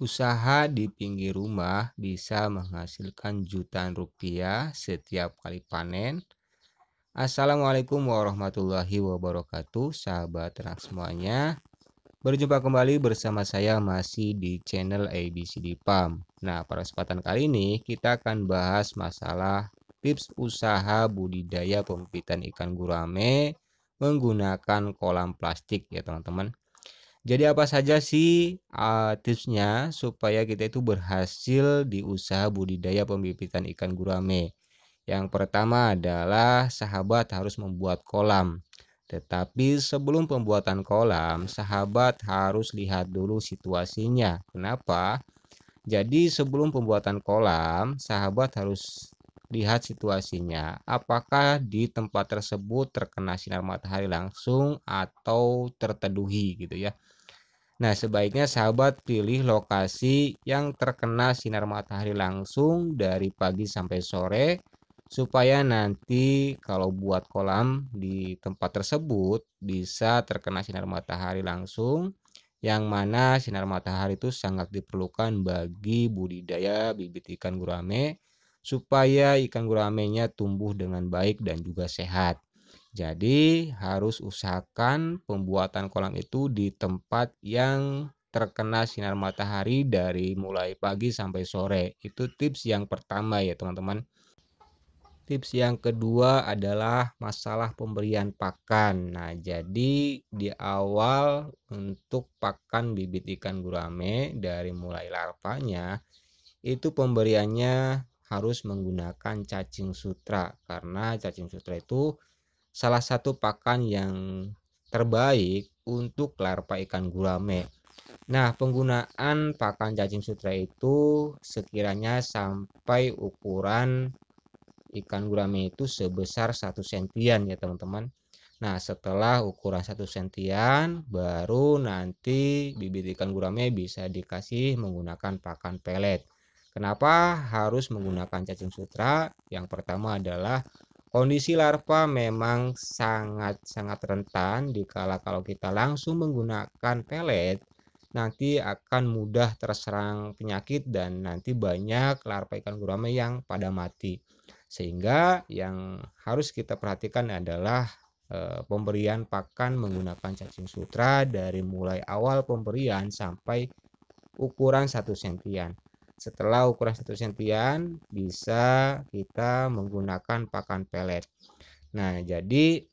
Usaha di pinggir rumah bisa menghasilkan jutaan rupiah setiap kali panen. Assalamualaikum warahmatullahi wabarakatuh, sahabat ternak semuanya. Berjumpa kembali bersama saya masih di channel ABCD Farm. Nah, pada kesempatan kali ini kita akan bahas masalah tips usaha budidaya pembibitan ikan gurame menggunakan kolam plastik ya teman-teman. Jadi apa saja sih tipsnya supaya kita itu berhasil di usaha budidaya pembibitan ikan gurame? Yang pertama adalah sahabat harus membuat kolam. Tetapi sebelum pembuatan kolam, sahabat harus lihat dulu situasinya. Kenapa? Jadi sebelum pembuatan kolam, sahabat harus lihat situasinya. Apakah di tempat tersebut terkena sinar matahari langsung atau terteduhi gitu ya. Nah, sebaiknya sahabat pilih lokasi yang terkena sinar matahari langsung dari pagi sampai sore, supaya nanti kalau buat kolam di tempat tersebut bisa terkena sinar matahari langsung, yang mana sinar matahari itu sangat diperlukan bagi budidaya bibit ikan gurame, supaya ikan guramenya tumbuh dengan baik dan juga sehat. Jadi harus usahakan pembuatan kolam itu di tempat yang terkena sinar matahari dari mulai pagi sampai sore. Itu tips yang pertama ya teman-teman. Tips yang kedua adalah masalah pemberian pakan. Nah, jadi di awal untuk pakan bibit ikan gurame dari mulai larvanya, itu pemberiannya harus menggunakan cacing sutra, karena cacing sutra itu salah satu pakan yang terbaik untuk larva ikan gurame. Nah, penggunaan pakan cacing sutra itu sekiranya sampai ukuran ikan gurame itu sebesar 1 sentian ya teman-teman. Nah, setelah ukuran 1 sentian, baru nanti bibit ikan gurame bisa dikasih menggunakan pakan pelet. Kenapa harus menggunakan cacing sutra? Yang pertama adalah kondisi larva memang sangat-sangat rentan dikala kalau kita langsung menggunakan pelet, nanti akan mudah terserang penyakit dan nanti banyak larva ikan gurame yang pada mati. Sehingga yang harus kita perhatikan adalah pemberian pakan menggunakan cacing sutra dari mulai awal pemberian sampai ukuran 1 sentian. Setelah ukuran 1 sentian bisa kita menggunakan pakan pelet. Nah, jadi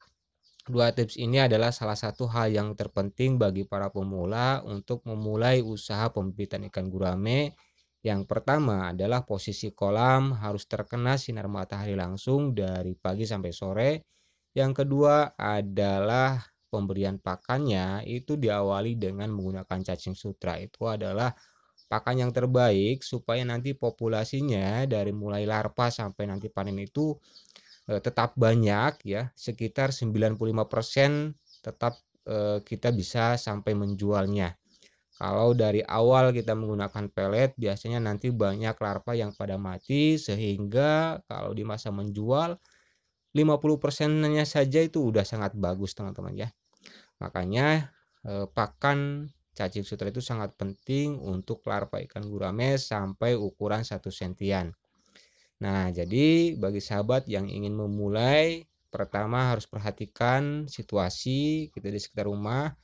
dua tips ini adalah salah satu hal yang terpenting bagi para pemula untuk memulai usaha pembibitan ikan gurame. Yang pertama adalah posisi kolam harus terkena sinar matahari langsung dari pagi sampai sore. Yang kedua adalah pemberian pakannya itu diawali dengan menggunakan cacing sutra. Itu adalah pakan yang terbaik supaya nanti populasinya dari mulai larva sampai nanti panen itu tetap banyak ya, sekitar 95% tetap kita bisa sampai menjualnya. Kalau dari awal kita menggunakan pelet, biasanya nanti banyak larva yang pada mati, sehingga kalau di masa menjual 50%-nya saja itu udah sangat bagus teman-teman ya. Makanya pakan cacing sutra itu sangat penting untuk larva ikan gurame sampai ukuran 1 sentian. Nah, jadi bagi sahabat yang ingin memulai, pertama harus perhatikan situasi kita di sekitar rumah,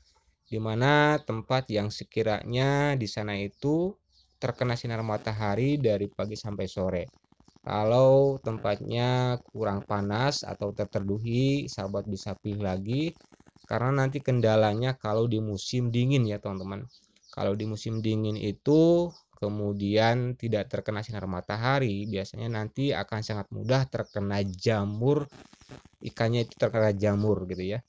di mana tempat yang sekiranya di sana itu terkena sinar matahari dari pagi sampai sore. Kalau tempatnya kurang panas atau terteduhi, sahabat bisa pilih lagi, karena nanti kendalanya kalau di musim dingin ya teman-teman. Kalau di musim dingin itu kemudian tidak terkena sinar matahari, biasanya nanti akan sangat mudah terkena jamur, ikannya itu terkena jamur gitu ya.